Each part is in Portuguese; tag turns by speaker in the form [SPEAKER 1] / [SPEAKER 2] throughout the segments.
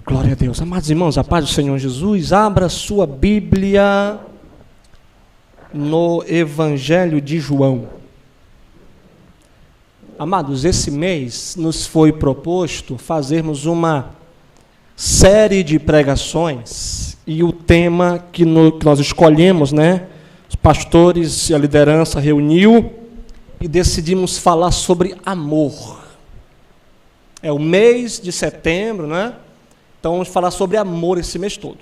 [SPEAKER 1] Glória a Deus. Amados irmãos, a paz do Senhor Jesus, abra sua Bíblia no Evangelho de João. Amados, esse mês nos foi proposto fazermos uma série de pregações e o tema que nós escolhemos, os pastores e a liderança reuniu e decidimos falar sobre amor. É o mês de setembro, Então vamos falar sobre amor esse mês todo.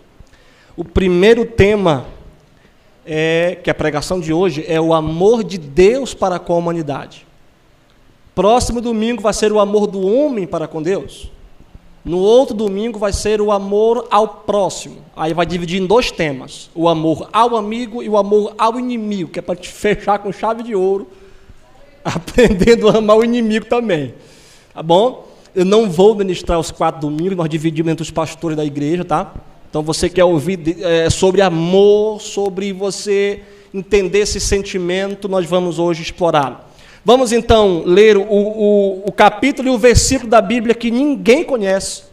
[SPEAKER 1] O primeiro tema, que a pregação de hoje, é o amor de Deus para com a humanidade. Próximo domingo vai ser o amor do homem para com Deus. No outro domingo vai ser o amor ao próximo. Aí vai dividir em dois temas. O amor ao amigo e o amor ao inimigo, que é para te fechar com chave de ouro, aprendendo a amar o inimigo também. Tá bom? Eu não vou ministrar os 4 domingos, nós dividimos entre os pastores da igreja, tá? Então você quer ouvir sobre amor, sobre você entender esse sentimento, nós vamos hoje explorá-lo. Vamos então ler o capítulo e o versículo da Bíblia que ninguém conhece.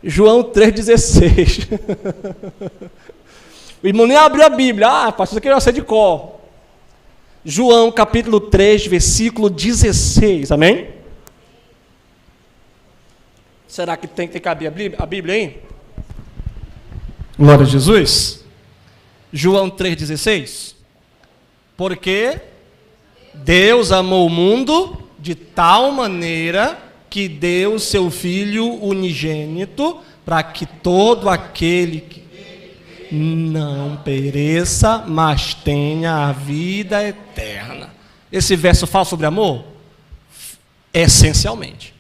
[SPEAKER 1] João 3,16. O irmão nem abriu a Bíblia. Pastor, isso aqui eu sei de cor. João capítulo 3, versículo 16. Amém? Será que tem que caber a Bíblia aí? Glória a Jesus. João 3,16. Porque Deus amou o mundo de tal maneira que deu o seu Filho unigênito para que todo aquele que não pereça, mas tenha a vida eterna. Esse verso fala sobre amor? Essencialmente.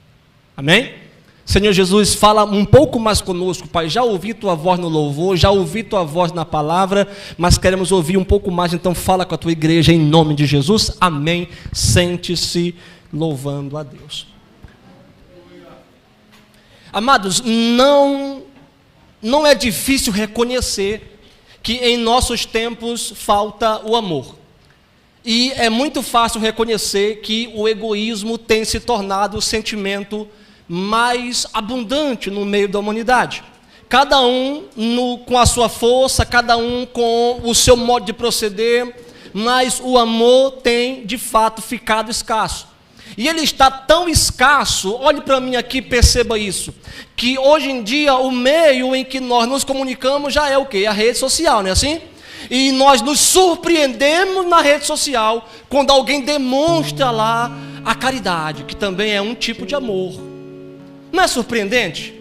[SPEAKER 1] Amém? Senhor Jesus, fala um pouco mais conosco, Pai. Já ouvi tua voz no louvor, já ouvi tua voz na palavra, mas queremos ouvir um pouco mais, então fala com a tua igreja em nome de Jesus. Amém. Sente-se louvando a Deus. Amados, não é difícil reconhecer que em nossos tempos falta o amor. E é muito fácil reconhecer que o egoísmo tem se tornado o sentimento mais abundante no meio da humanidade. Cada um com a sua força, cada um com o seu modo de proceder, mas o amor tem, de fato, ficado escasso. E ele está tão escasso, olhe para mim aqui, perceba isso, que hoje em dia o meio em que nós nos comunicamos já é o quê? A rede social, não é assim? E nós nos surpreendemos na rede social quando alguém demonstra lá a caridade, que também é um tipo de amor. Não é surpreendente?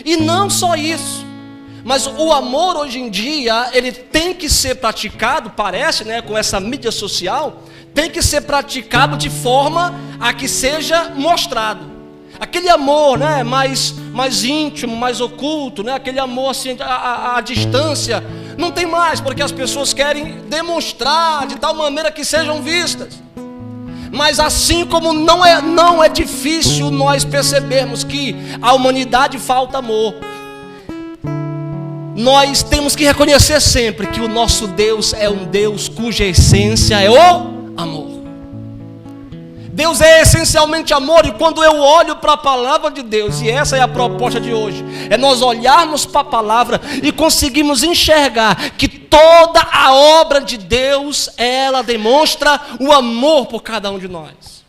[SPEAKER 1] E não só isso, mas o amor hoje em dia, ele tem que ser praticado, parece, com essa mídia social, tem que ser praticado de forma a que seja mostrado. Aquele amor, mais íntimo, mais oculto, aquele amor assim, à distância, não tem mais, porque as pessoas querem demonstrar de tal maneira que sejam vistas. Mas assim como não é difícil nós percebermos que a humanidade falta amor, nós temos que reconhecer sempre que o nosso Deus é um Deus cuja essência é o amor. Deus é essencialmente amor, e quando eu olho para a palavra de Deus, e essa é a proposta de hoje, é nós olharmos para a palavra e conseguimos enxergar que toda a obra de Deus, ela demonstra o amor por cada um de nós.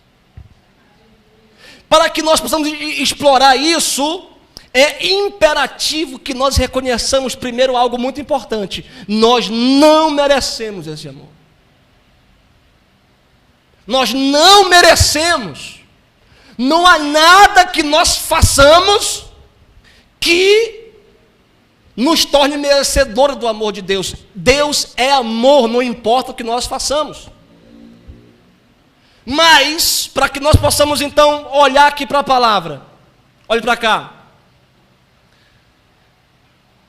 [SPEAKER 1] Para que nós possamos explorar isso, é imperativo que nós reconheçamos primeiro algo muito importante: nós não merecemos esse amor. Nós não merecemos. Não há nada que nós façamos que nos torne merecedores do amor de Deus. Deus é amor, não importa o que nós façamos. Mas, para que nós possamos então olhar aqui para a palavra, olhe para cá.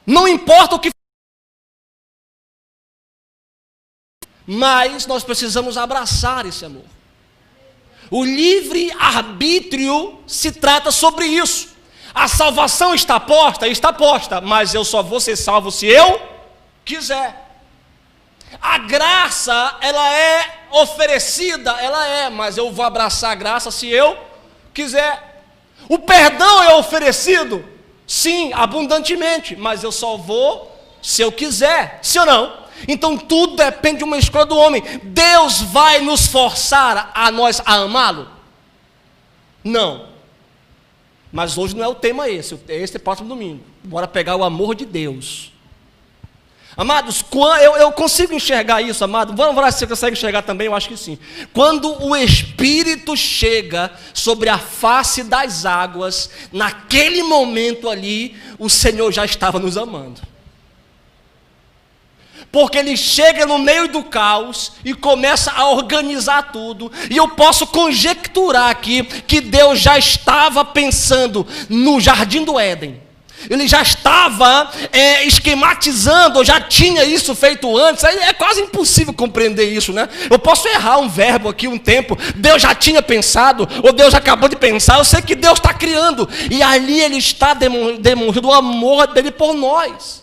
[SPEAKER 1] Não importa o que, mas nós precisamos abraçar esse amor. O livre-arbítrio se trata sobre isso. A salvação está posta, mas eu só vou ser salvo se eu quiser. A graça, ela é oferecida, mas eu vou abraçar a graça se eu quiser. O perdão é oferecido, Sim, abundantemente, mas eu só vou se eu quiser, sim ou não? Então tudo depende de uma escolha do homem. Deus vai nos forçar a nós a amá-lo? Não. Mas hoje não é o tema esse é próximo domingo. Bora pegar o amor de Deus. Amados, eu consigo enxergar isso, amado. Vamos ver se você consegue enxergar também, eu acho que sim. Quando o Espírito chega sobre a face das águas, naquele momento ali, o Senhor já estava nos amando. Porque Ele chega no meio do caos e começa a organizar tudo. E eu posso conjecturar aqui que Deus já estava pensando no Jardim do Éden. Ele já estava esquematizando, ou já tinha isso feito antes. É quase impossível compreender isso, né? Eu posso errar um verbo aqui, um tempo. Deus já tinha pensado, ou Deus já acabou de pensar. Eu sei que Deus está criando. E ali Ele está demonstrando o amor dEle por nós.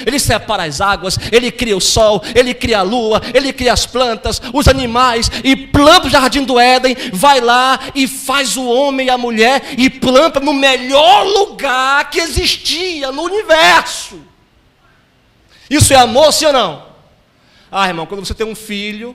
[SPEAKER 1] Ele separa as águas, Ele cria o sol, Ele cria a lua, Ele cria as plantas, os animais, e planta o jardim do Éden, vai lá e faz o homem e a mulher, e planta no melhor lugar que existia no universo. Isso é amor, sim ou não? Ah, irmão, quando você tem um filho,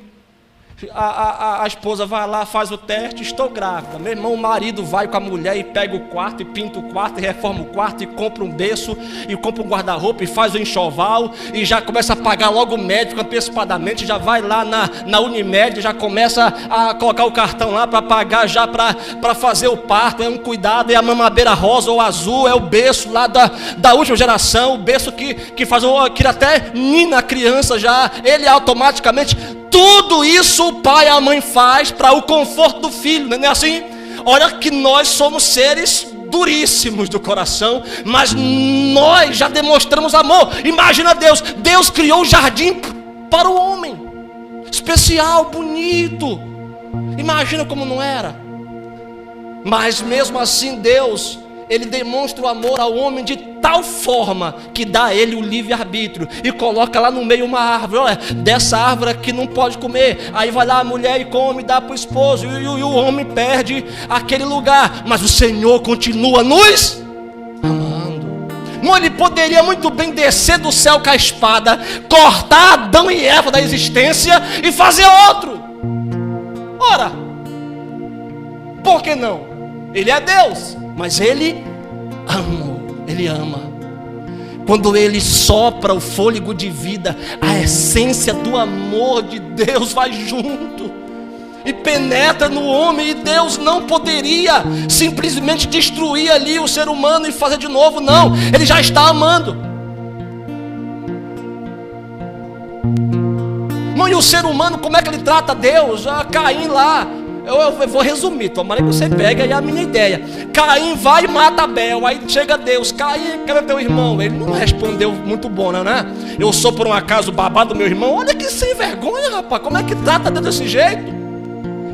[SPEAKER 1] a esposa vai lá, faz o teste, estou grávida. Meu irmão, o marido vai com a mulher e pega o quarto, e pinta o quarto, e reforma o quarto, e compra um berço, e compra um guarda-roupa, e faz o enxoval, e já começa a pagar logo o médico antecipadamente, já vai lá na Unimed, já começa a colocar o cartão lá para pagar já para fazer o parto. É um cuidado, é a mamadeira rosa ou azul, é o berço lá da última geração, o berço que faz que até nina a criança já, ele automaticamente. Tudo isso o pai e a mãe faz para o conforto do filho, não é assim? Olha que nós somos seres duríssimos do coração, mas nós já demonstramos amor. Imagina Deus criou o jardim para o homem, especial, bonito. Imagina como não era. Mas mesmo assim Deus, Ele demonstra o amor ao homem de tal forma que dá a ele o livre-arbítrio e coloca lá no meio uma árvore. Olha, dessa árvore aqui não pode comer. Aí vai lá a mulher e come, dá para o esposo, e o homem perde aquele lugar. Mas o Senhor continua nos amando. Não, Ele poderia muito bem descer do céu com a espada, cortar Adão e Eva da existência e fazer outro. Ora, por que não? Ele é Deus, mas Ele ama. Quando Ele sopra o fôlego de vida, a essência do amor de Deus vai junto e penetra no homem. E Deus não poderia simplesmente destruir ali o ser humano e fazer de novo, não. Ele já está amando. Não, e o ser humano, como é que ele trata Deus? Caim lá. Eu vou resumir, tomara que você pegue aí a minha ideia. Caim vai e mata Abel. Aí chega Deus: Caim, cadê teu irmão? Ele não respondeu muito bom, não, né? Eu sou por um acaso babado do meu irmão? Olha que sem vergonha, rapaz. Como é que trata Deus desse jeito?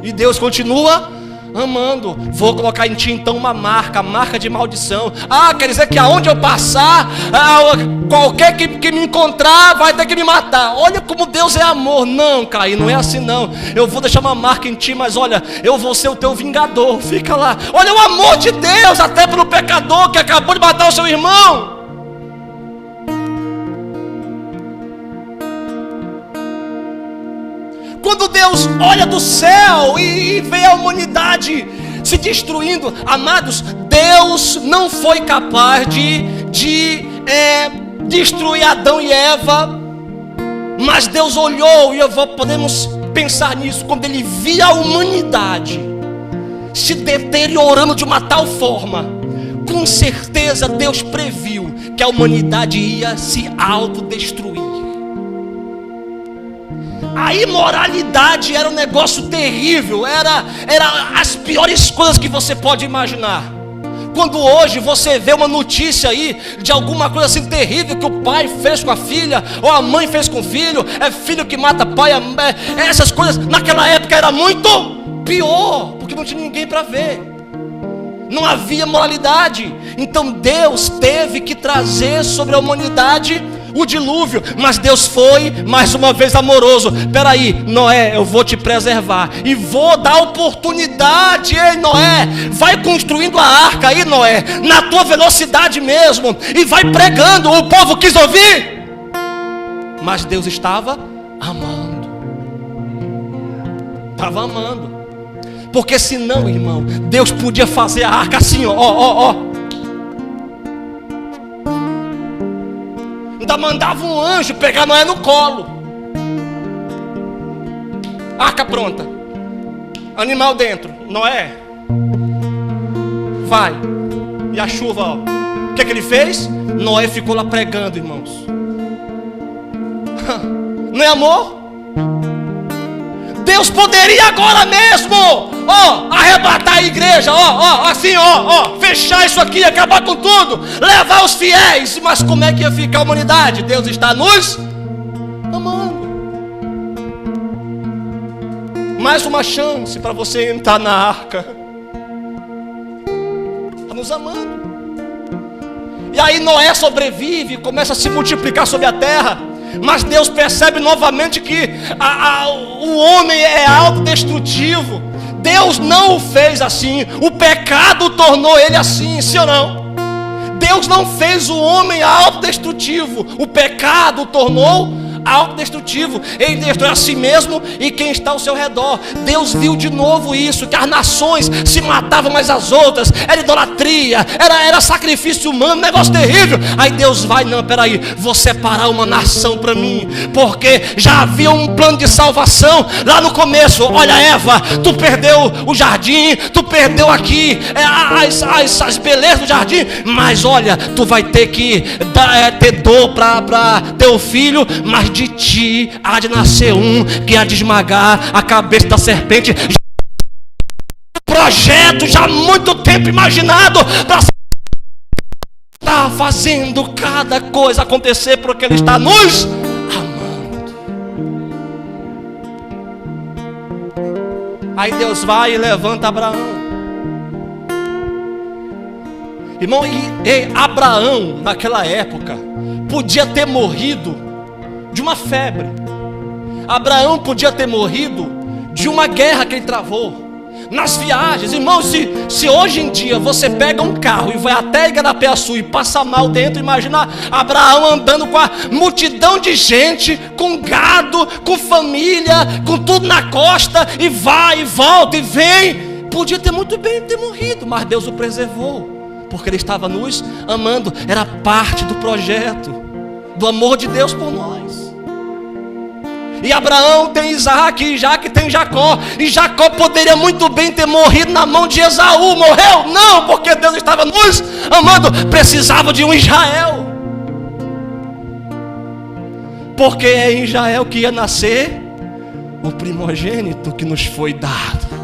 [SPEAKER 1] E Deus continua amando. Vou colocar em ti então uma marca, a marca de maldição. Quer dizer que aonde eu passar, qualquer que me encontrar vai ter que me matar. Olha como Deus é amor. Não, Caim, não é assim não. Eu vou deixar uma marca em ti, mas olha, eu vou ser o teu vingador. Fica lá. Olha o amor de Deus até pelo pecador que acabou de matar o seu irmão. Quando Deus olha do céu e vê a humanidade se destruindo, amados, Deus não foi capaz de destruir Adão e Eva, mas Deus olhou, e podemos pensar nisso, quando Ele via a humanidade se deteriorando de uma tal forma, com certeza Deus previu que a humanidade ia se autodestruir. A imoralidade era um negócio terrível, era as piores coisas que você pode imaginar. Quando hoje você vê uma notícia aí de alguma coisa assim terrível que o pai fez com a filha, ou a mãe fez com o filho, é filho que mata pai, essas coisas, naquela época era muito pior, porque não tinha ninguém para ver, não havia moralidade. Então Deus teve que trazer sobre a humanidade o dilúvio, mas Deus foi mais uma vez amoroso. Peraí, Noé, eu vou te preservar e vou dar oportunidade. Ei, Noé, vai construindo a arca aí, Noé, na tua velocidade mesmo, e vai pregando. O povo quis ouvir, mas Deus estava amando, estava amando. Porque senão, irmão, Deus podia fazer a arca assim, ó. Ainda mandava um anjo pegar Noé no colo. Arca pronta, animal dentro. Noé, vai. E a chuva, ó. O que ele fez? Noé ficou lá pregando, irmãos. Não é amor? Deus poderia agora mesmo, arrebatar a igreja, assim, fechar isso aqui, acabar com tudo, levar os fiéis. Mas como é que ia ficar a humanidade? Deus está nos amando. Mais uma chance para você entrar na arca. Está nos amando. E aí Noé sobrevive, começa a se multiplicar sobre a terra. Mas Deus percebe novamente que o homem é autodestrutivo. Deus não o fez assim. O pecado tornou ele assim, sim ou não? Deus não fez o homem autodestrutivo. O pecado tornou autodestrutivo. Ele destrói a si mesmo e quem está ao seu redor. Deus viu de novo isso, que as nações se matavam umas às outras. Era idolatria, era sacrifício humano, negócio terrível. Aí Deus vai, não, peraí, vou separar uma nação para mim, porque já havia um plano de salvação lá no começo. Olha, Eva, tu perdeu o jardim, tu perdeu aqui as belezas do jardim, mas olha, tu vai ter que ter dor para teu filho, mas de ti há de nascer um que há de esmagar a cabeça da serpente. Projeto já há muito tempo imaginado para estar fazendo cada coisa acontecer, porque Ele está nos amando. Aí Deus vai e levanta Abraão. Irmão, e Abraão naquela época podia ter morrido de uma febre. Abraão podia ter morrido de uma guerra que ele travou nas viagens. Irmão, se hoje em dia você pega um carro e vai até Igarapé-Açu e passa mal dentro, imagina Abraão andando com a multidão de gente, com gado, com família, com tudo na costa, e vai e volta e vem. Podia ter muito bem ter morrido, mas Deus o preservou, porque Ele estava nos amando. Era parte do projeto, do amor de Deus por nós. E Abraão tem Isaac, e Isaac tem Jacó. E Jacó poderia muito bem ter morrido na mão de Esaú. Morreu? Não, porque Deus estava nos amando. Precisava de um Israel, porque é em Israel que ia nascer o primogênito que nos foi dado.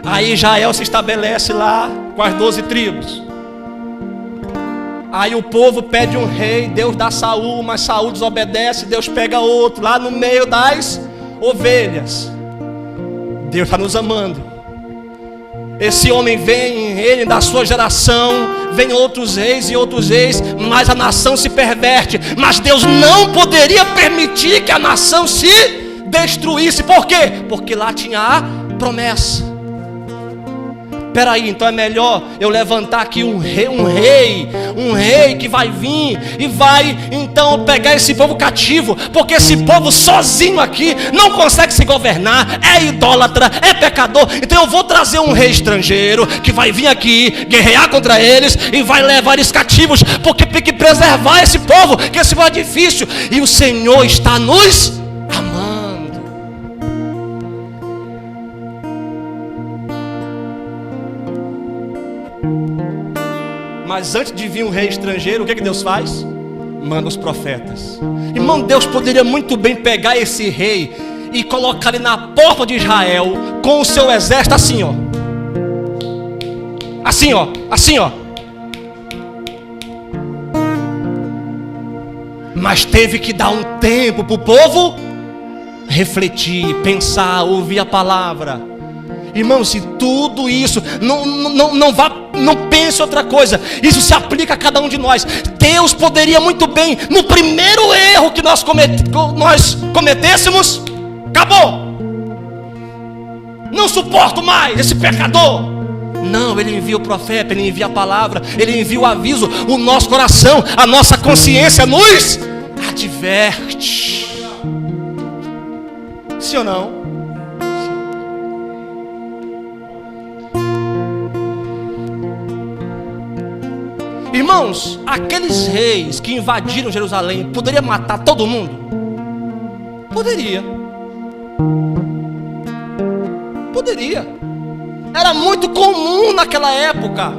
[SPEAKER 1] Aí Israel se estabelece lá com as 12 tribos. Aí o povo pede um rei, Deus dá Saul, mas Saul desobedece, Deus pega outro lá no meio das ovelhas. Deus está nos amando. Esse homem vem, ele da sua geração, vem outros reis e outros reis, mas a nação se perverte. Mas Deus não poderia permitir que a nação se destruísse. Por quê? Porque lá tinha a promessa. Peraí, então é melhor eu levantar aqui um rei que vai vir e vai então pegar esse povo cativo, porque esse povo sozinho aqui não consegue se governar, é idólatra, é pecador. Então eu vou trazer um rei estrangeiro que vai vir aqui guerrear contra eles e vai levar eles cativos, porque tem que preservar esse povo, que esse povo é difícil. E o Senhor está nos amando. Mas antes de vir um rei estrangeiro, o que Deus faz? Manda os profetas. Irmão, Deus poderia muito bem pegar esse rei e colocar ele na porta de Israel com o seu exército assim, ó. Assim, ó. Assim, ó. Mas teve que dar um tempo para o povo refletir, pensar, ouvir a palavra. Irmão, se tudo isso não vá não pense outra coisa. Isso se aplica a cada um de nós. Deus poderia muito bem, no primeiro erro que nós cometêssemos, acabou. Não suporto mais esse pecador. Não, Ele envia o profeta, Ele envia a palavra, Ele envia o aviso. O nosso coração, a nossa consciência nos adverte. Sim ou não? Irmãos, aqueles reis que invadiram Jerusalém poderia matar todo mundo? Poderia. Era muito comum naquela época.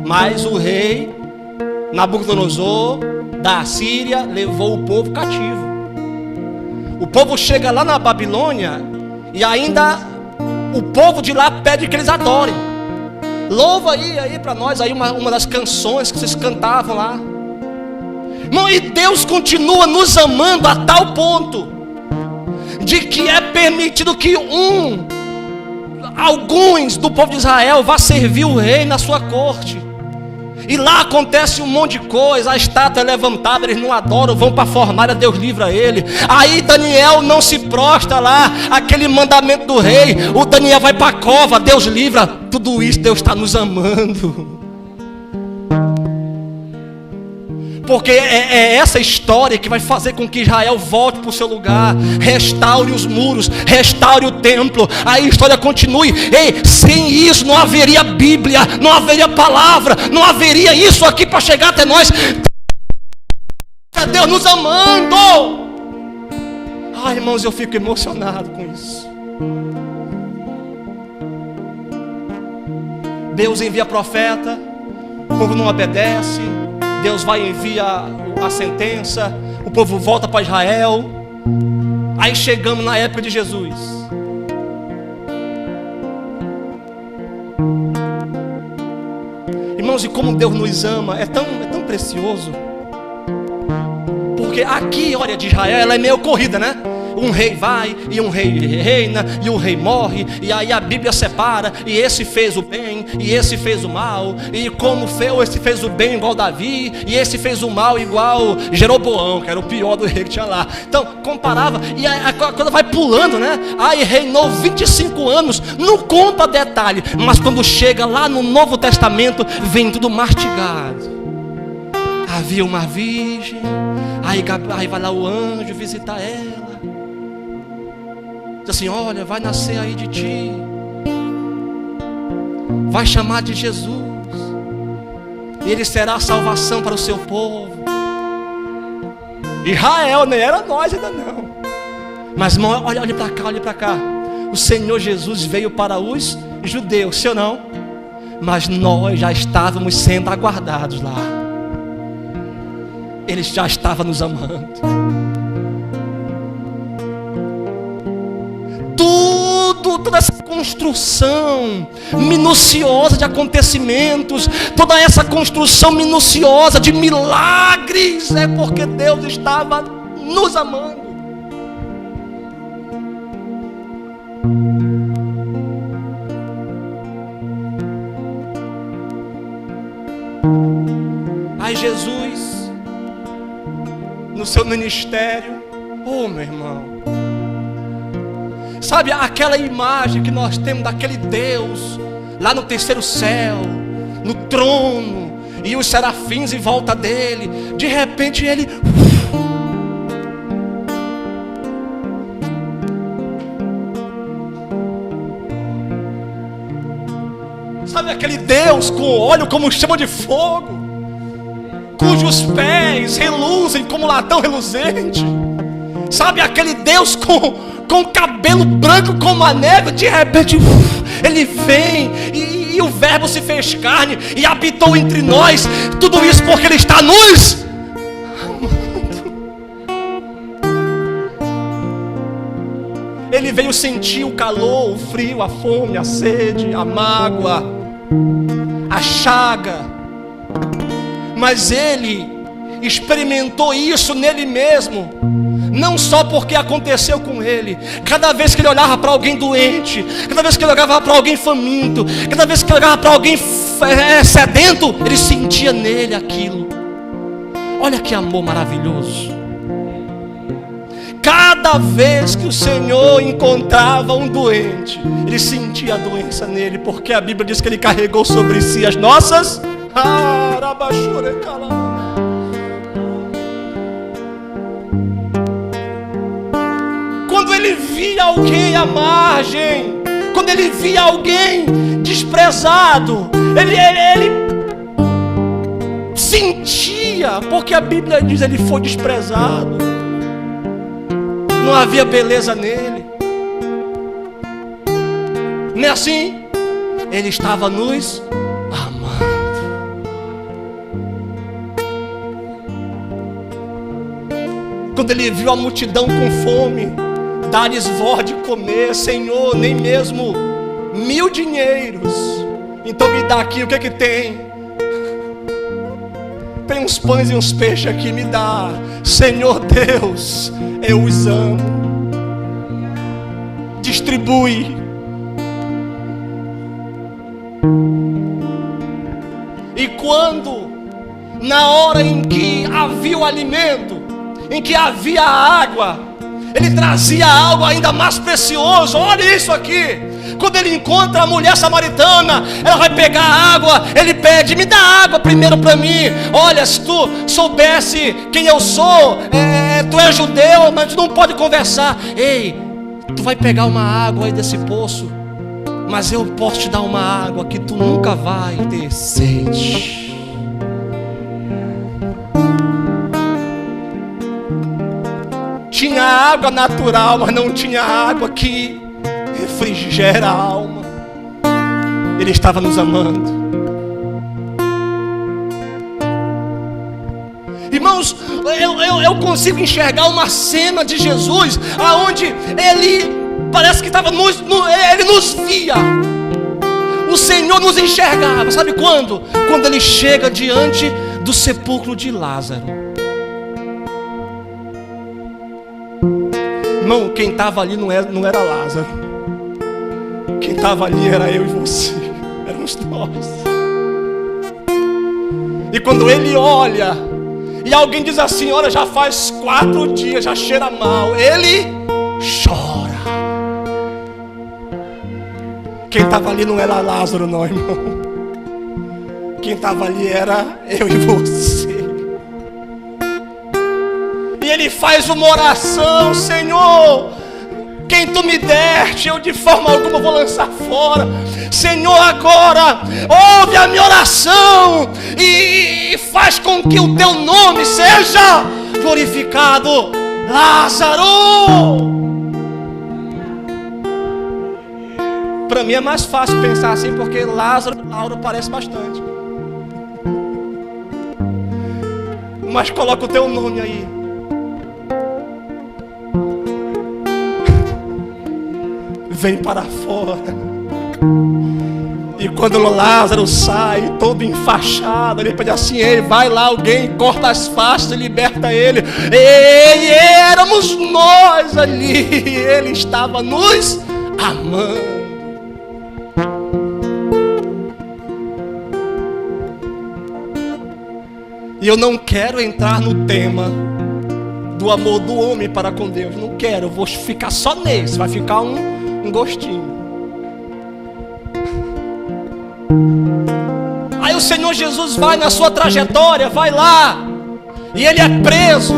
[SPEAKER 1] Mas o rei Nabucodonosor da Assíria levou o povo cativo. O povo chega lá na Babilônia e ainda o povo de lá pede que eles adorem. Louva aí para nós aí uma das canções que vocês cantavam lá. Irmão, e Deus continua nos amando a tal ponto de que é permitido que alguns do povo de Israel vá servir o rei na sua corte. E lá acontece um monte de coisa. A estátua é levantada, eles não adoram, vão para a fornalha, Deus livra ele. Aí Daniel não se prostra lá, aquele mandamento do rei. O Daniel vai para a cova, Deus livra. Tudo isso Deus está nos amando. Porque é essa história que vai fazer com que Israel volte para o seu lugar, restaure os muros, restaure o templo, a história continue. Ei, sem isso não haveria Bíblia, não haveria palavra, não haveria isso aqui para chegar até nós. Deus nos amando. Ai, irmãos, eu fico emocionado com isso. Deus envia profeta, o povo não obedece. Deus vai enviar a sentença, o povo volta para Israel. Aí chegamos na época de Jesus. Irmãos, e como Deus nos ama, é tão precioso. Porque aqui, a história de Israel, ela é meio corrida, né? Um rei vai, e um rei reina, e um rei morre, e aí a Bíblia separa, e esse fez o bem, e esse fez o mal, e como esse fez o bem igual Davi, e esse fez o mal igual Jeroboão, que era o pior do rei que tinha lá. Então, comparava, e a coisa vai pulando, né? Aí reinou 25 anos, não conta detalhe, mas quando chega lá no Novo Testamento, vem tudo mastigado. Havia uma virgem, aí vai lá o anjo visitar ela. Diz assim, olha, vai nascer aí de ti, vai chamar de Jesus, e ele será a salvação para o seu povo. Israel, nem era nós ainda não. Mas irmão, olha para cá. O Senhor Jesus veio para os judeus, sim ou não? Mas nós já estávamos sendo aguardados lá. Ele já estava nos amando. Toda essa construção minuciosa de acontecimentos, toda essa construção minuciosa de milagres, é porque Deus estava nos amando. Aí Jesus, no seu ministério, meu irmão, sabe aquela imagem que nós temos daquele Deus lá no terceiro céu, no trono, e os serafins em volta dele. De repente ele sabe aquele Deus com óleo como chama de fogo, cujos pés reluzem como latão reluzente. Sabe aquele Deus com cabelo branco como a neve. De repente ele vem e o verbo se fez carne e habitou entre nós. Tudo isso porque ele está nos amando. Ele veio sentir o calor, o frio, a fome, a sede, a mágoa, a chaga. Mas ele experimentou isso nele mesmo, não só porque aconteceu com ele. Cada vez que ele olhava para alguém doente, cada vez que ele olhava para alguém faminto, cada vez que ele olhava para alguém sedento, ele sentia nele aquilo. Olha que amor maravilhoso. Cada vez que o Senhor encontrava um doente, ele sentia a doença nele, porque a Bíblia diz que ele carregou sobre si as nossas. Quando ele via alguém à margem, quando ele via alguém desprezado, ele sentia, porque a Bíblia diz que ele foi desprezado. Não havia beleza nele. Não é assim? Ele estava nos amando. Quando ele viu a multidão com fome, dar-lhes voz de comer, Senhor, nem mesmo 1000 dinheiros. Então me dá aqui, o que é que tem? Tem uns pães e uns peixes aqui, me dá. Senhor Deus, eu os amo. Distribui. E quando, na hora em que havia o alimento, em que havia a água, ele trazia algo ainda mais precioso. Olha isso aqui. Quando ele encontra a mulher samaritana, ela vai pegar a água, ele pede, me dá água primeiro para mim. Olha, se tu soubesse quem eu sou, tu é judeu, mas tu não pode conversar. Ei, tu vai pegar uma água aí desse poço, mas eu posso te dar uma água que tu nunca vai ter sede. Tinha água natural, mas não tinha água que refrigera a alma. Ele estava nos amando. Irmãos, eu consigo enxergar uma cena de Jesus aonde ele parece que estava ele nos via. O Senhor nos enxergava. Sabe quando? Quando ele chega diante do sepulcro de Lázaro. Irmão, quem estava ali não era Lázaro. Quem estava ali era eu e você. Éramos nós. E quando ele olha, e alguém diz assim, olha, já faz 4 dias, já cheira mal, ele chora. Quem estava ali não era Lázaro não, irmão. Quem estava ali era eu e você. E ele faz uma oração, Senhor, quem tu me deste, eu de forma alguma vou lançar fora. Senhor, agora ouve a minha oração e faz com que o teu nome seja glorificado. Lázaro! Para mim é mais fácil pensar assim, porque Lázaro e Lauro parece bastante. Mas coloca o teu nome aí. Vem para fora. E quando Lázaro sai todo enfaixado, ele pede assim, ei, vai lá alguém, corta as faixas e liberta ele. E éramos nós ali. Ele estava nos amando. E eu não quero entrar no tema do amor do homem para com Deus. Não quero, eu vou ficar só nesse. Vai ficar um gostinho. Aí o Senhor Jesus vai na sua trajetória, vai lá, e ele é preso.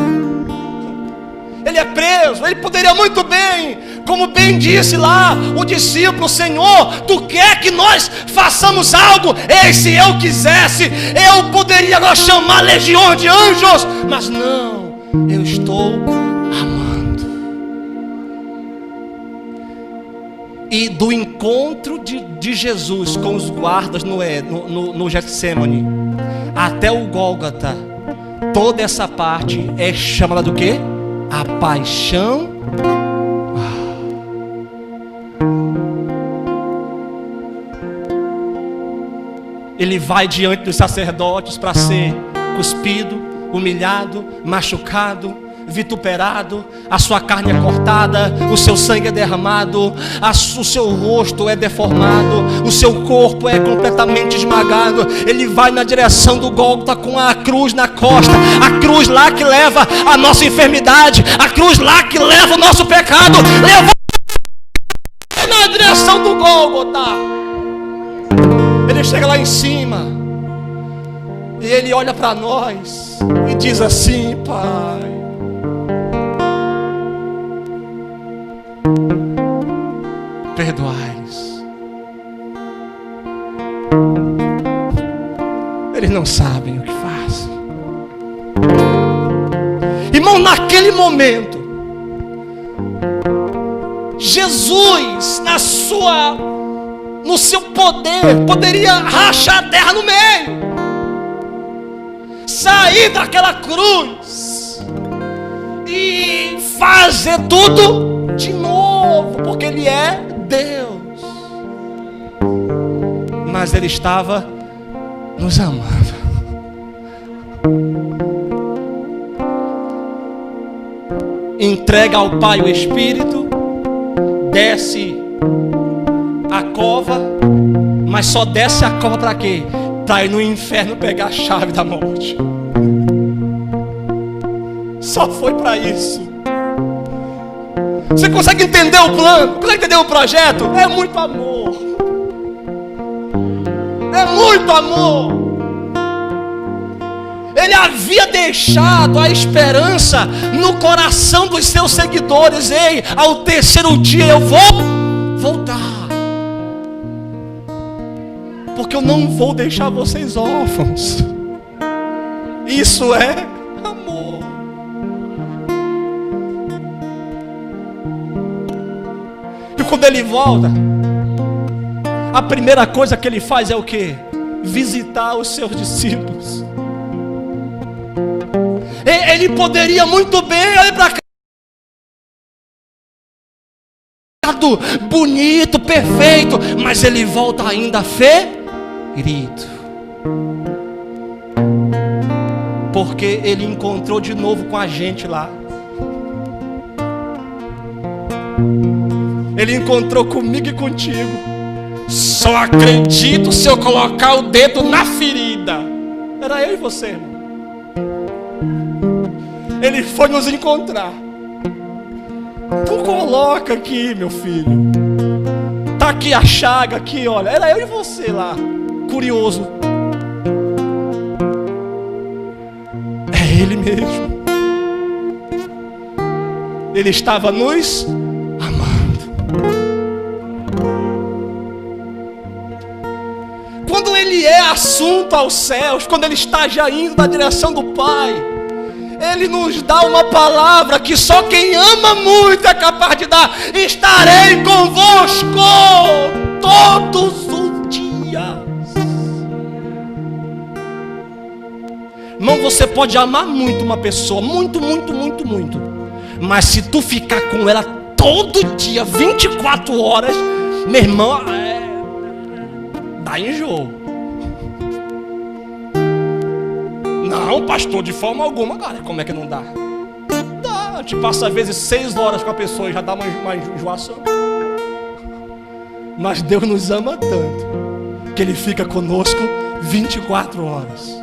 [SPEAKER 1] Ele poderia muito bem, como bem disse lá o discípulo, Senhor, tu quer que nós façamos algo? Ei, se eu quisesse, eu poderia agora chamar legiões de anjos, mas não, eu estou amando. E do encontro de Jesus com os guardas no Getsemane até o Gólgota, toda essa parte é chamada do quê? A paixão. Ele vai diante dos sacerdotes para ser cuspido, humilhado, machucado, vituperado, a sua carne é cortada, o seu sangue é derramado, o seu rosto é deformado, o seu corpo é completamente esmagado. Ele vai na direção do Gólgota com a cruz na costa, a cruz lá que leva a nossa enfermidade, a cruz lá que leva o nosso pecado, levou na direção do Gólgota. Ele chega lá em cima e ele olha para nós e diz assim: Pai, perdoai-os, eles não sabem o que fazem. Irmão, naquele momento, Jesus, no seu poder, poderia rachar a terra no meio, sair daquela cruz e fazer tudo de novo, porque Ele é Deus. Mas Ele estava nos amando. Entrega ao Pai o Espírito, desce a cova, mas só desce a cova para quê? Para ir no inferno pegar a chave da morte. Só foi para isso. Você consegue entender o plano? Consegue entender o projeto? É muito amor. É muito amor. Ele havia deixado a esperança no coração dos seus seguidores. Ei, ao terceiro dia eu vou voltar, porque eu não vou deixar vocês órfãos. Isso é amor. E quando ele volta, a primeira coisa que ele faz é o quê? Visitar os seus discípulos. Ele poderia muito bem olhar para cá, bonito, perfeito, mas ele volta ainda ferido, porque ele encontrou de novo com a gente lá. Ele encontrou comigo e contigo. Só acredito se eu colocar o dedo na ferida. Era eu e você, irmão. Ele foi nos encontrar. Tu coloca aqui, meu filho. Tá aqui a chaga aqui, olha. Era eu e você lá, curioso. É Ele mesmo. Ele estava nos amando. Quando Ele é assunto aos céus, quando Ele está já indo na direção do Pai, Ele nos dá uma palavra que só quem ama muito é capaz de dar. Estarei convosco todos os dias. Irmão, você pode amar muito uma pessoa, muito, muito, muito, muito, mas se tu ficar com ela todo dia, 24 horas, meu irmão, dá enjoo. Não, pastor, de forma alguma. Cara, como é que não dá? Dá, a gente passa às vezes 6 horas com a pessoa e já dá uma enjoação. Mas Deus nos ama tanto que Ele fica conosco 24 horas.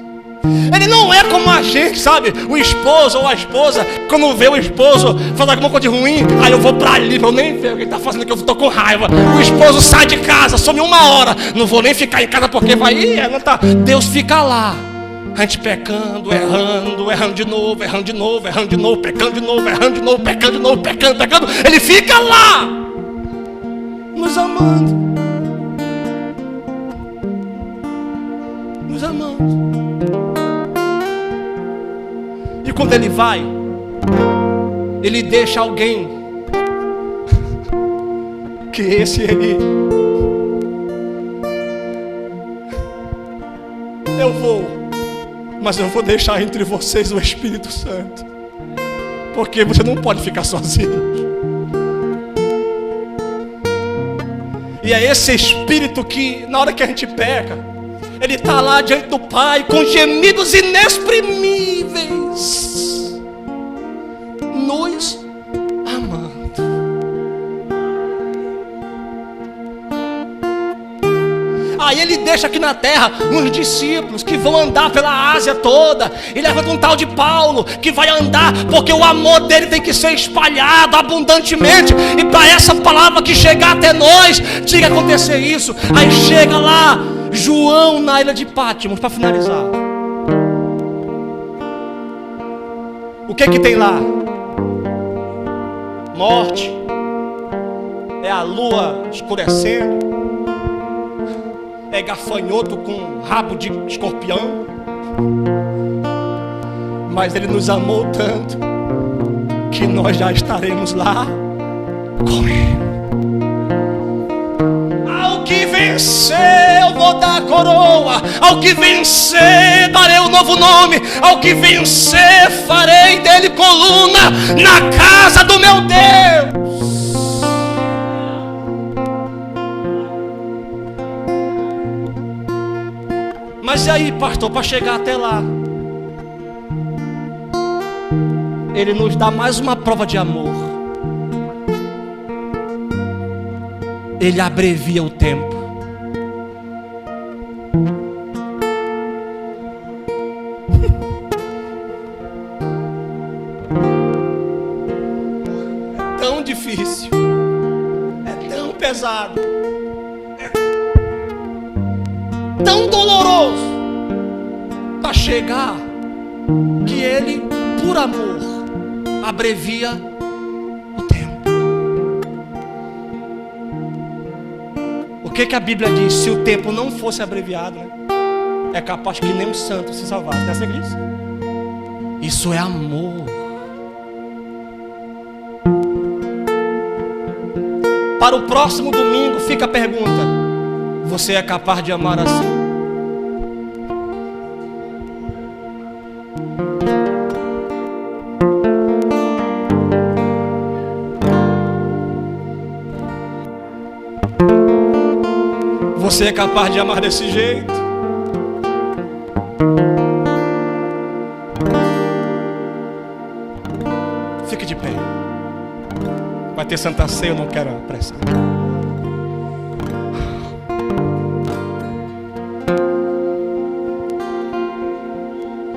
[SPEAKER 1] Ele não é como a gente, sabe? O esposo ou a esposa, quando vê o esposo fazer alguma coisa de ruim, aí eu vou pra ali, eu nem ver o que ele tá fazendo, que eu tô com raiva. O esposo sai de casa, some 1 hora, não vou nem ficar em casa porque vai, não tá. Deus fica lá. A gente pecando, errando de novo, pecando de novo, pecando. Ele fica lá, nos amando. Nos amando. E quando Ele vai, Ele deixa alguém, que esse aí, eu vou, mas eu vou deixar entre vocês o Espírito Santo, porque você não pode ficar sozinho. E é esse Espírito que, na hora que a gente peca, Ele está lá diante do Pai com gemidos inexprimíveis. nos amando. Aí ele deixa aqui na terra uns discípulos que vão andar pela Ásia toda. E levanta um tal de Paulo que vai andar, porque o amor dele tem que ser espalhado abundantemente. E para essa palavra que chegar até nós, tinha que acontecer isso. Aí chega lá João na ilha de Pátimos, para finalizar. O que que tem lá? Morte. É a lua escurecendo. É gafanhoto com rabo de escorpião. Mas ele nos amou tanto que nós já estaremos lá com ele. Ao que vencer eu vou dar coroa. Ao que vencer darei um novo nome. Ao que vencer farei dele coluna na casa do meu Deus. Mas e aí, pastor, para chegar até lá? Ele nos dá mais uma prova de amor. Ele abrevia o tempo. É tão difícil. É tão pesado. Tão doloroso para chegar que ele, por amor, abrevia o tempo. O que a Bíblia diz? Se o tempo não fosse abreviado, né, é capaz que nem um santo se salvasse. Não é assim que diz? Isso é amor. Para o próximo domingo fica a pergunta: você é capaz de amar assim? Você é capaz de amar desse jeito? Fique de pé. Vai ter Santa Ceia, eu não quero apressar.